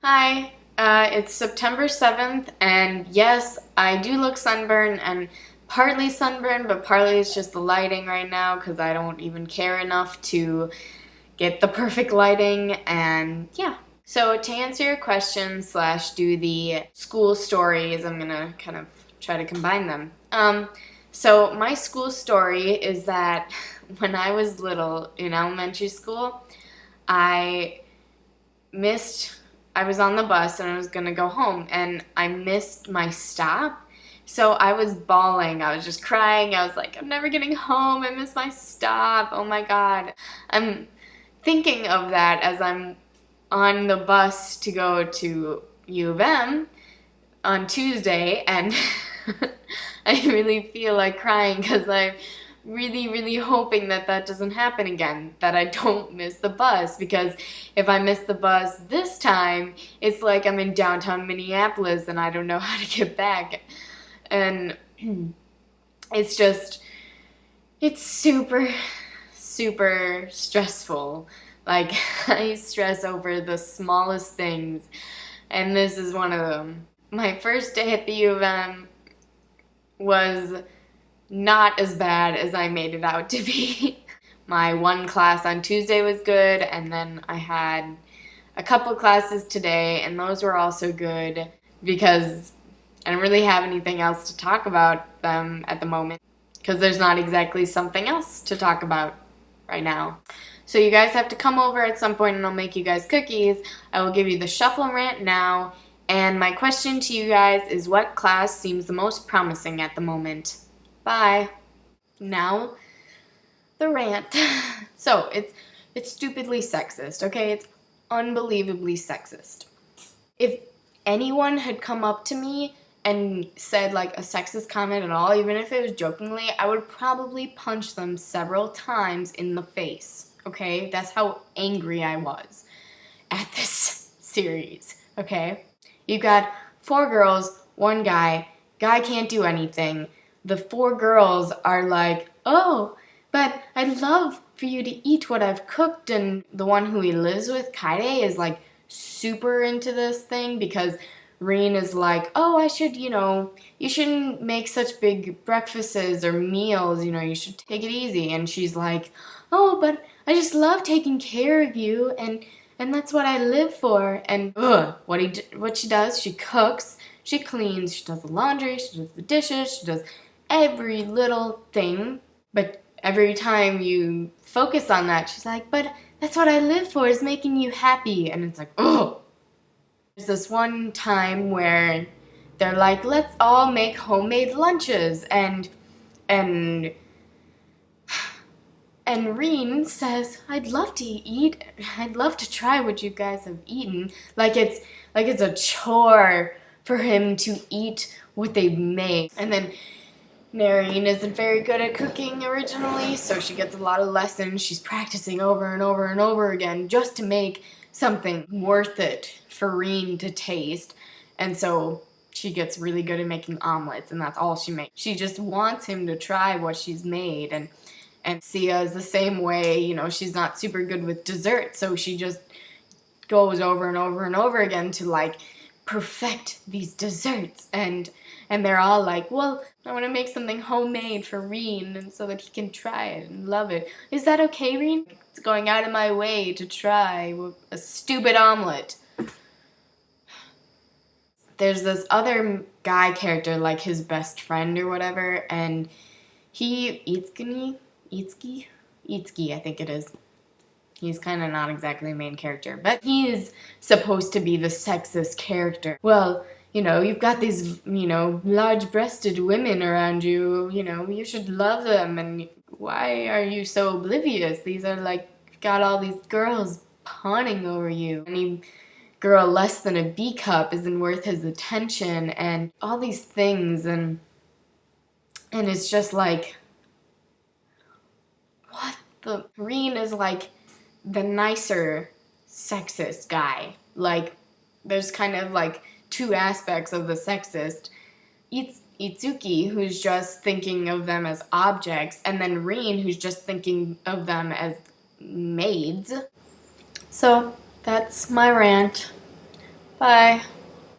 Hi, it's September 7th, and yes, I do look sunburned and partly sunburned, but partly it's just the lighting right now because I don't even care enough to get the perfect lighting, and yeah. So to answer your question slash do the school stories, I'm gonna kind of try to combine them. So my school story is that when I was little in elementary school, I missed I was on the bus and I was gonna go home and I missed my stop. So I was bawling. I was just crying. I was like, I'm never getting home. I missed my stop. Oh my God. I'm thinking of that as I'm on the bus to go to U of M on Tuesday, and I really feel like crying because I'm really hoping that that doesn't happen again, that I don't miss the bus, because if I miss the bus this time, it's like I'm in downtown Minneapolis and I don't know how to get back. And it's just, it's super stressful. Like, I stress over the smallest things, and this is one of them. My first day at the U of M was not as bad as I made it out to be. My one class on Tuesday was good, and then I had a couple classes today, and those were also good because I don't really have anything else to talk about them at the moment because there's not exactly something else to talk about right now. So you guys have to come over at some point and I'll make you guys cookies. I will give you the shuffle and rant now. And my question to you guys is, what class seems the most promising at the moment? Bye. Now, the rant. So, it's stupidly sexist, okay? It's unbelievably sexist. If anyone had come up to me and said like a sexist comment at all, even if it was jokingly, I would probably punch them several times in the face, okay? That's how angry I was at this series, okay? You got 4 girls, 1 guy. Guy can't do anything. The 4 girls are like, oh, but I'd love for you to eat what I've cooked. And the one who he lives with, Kaide, is like super into this thing because Reen is like, oh, I should, you shouldn't make such big breakfasts or meals, you should take it easy. And she's like, oh, but I just love taking care of you, and that's what I live for. And what she does, she cooks, she cleans, she does the laundry, she does the dishes, she does every little thing. But every time you focus on that, she's like, but that's what I live for, is making you happy. And it's like, oh. There's this one time where they're like, let's all make homemade lunches, and Reen says, I'd love to try what you guys have eaten. Like it's a chore for him to eat what they've made. And then Nareen isn't very good at cooking originally, so she gets a lot of lessons. She's practicing over and over and over again just to make something worth it for Reen to taste. And so she gets really good at making omelets, and that's all she makes. She just wants him to try what she's made. And Sia is the same way, she's not super good with dessert, so she just goes over and over and over again to like perfect these desserts. And they're all like, well, I want to make something homemade for Reen and so that he can try it and love it. Is that okay, Reen? It's going out of my way to try a stupid omelet. There's this other guy character, like his best friend or whatever, and Itsuki, I think it is. He's kind of not exactly a main character, but he is supposed to be the sexist character. Well, you've got these, large-breasted women around you, you should love them, and why are you so oblivious? These are like, got all these girls pawning over you. Any girl less than a B cup isn't worth his attention, and all these things, and it's just like, what the? Reen is like the nicer sexist guy. Like, there's kind of like 2 aspects of the sexist. Itsuki, who's just thinking of them as objects, and then Reen, who's just thinking of them as maids. So that's my rant. Bye.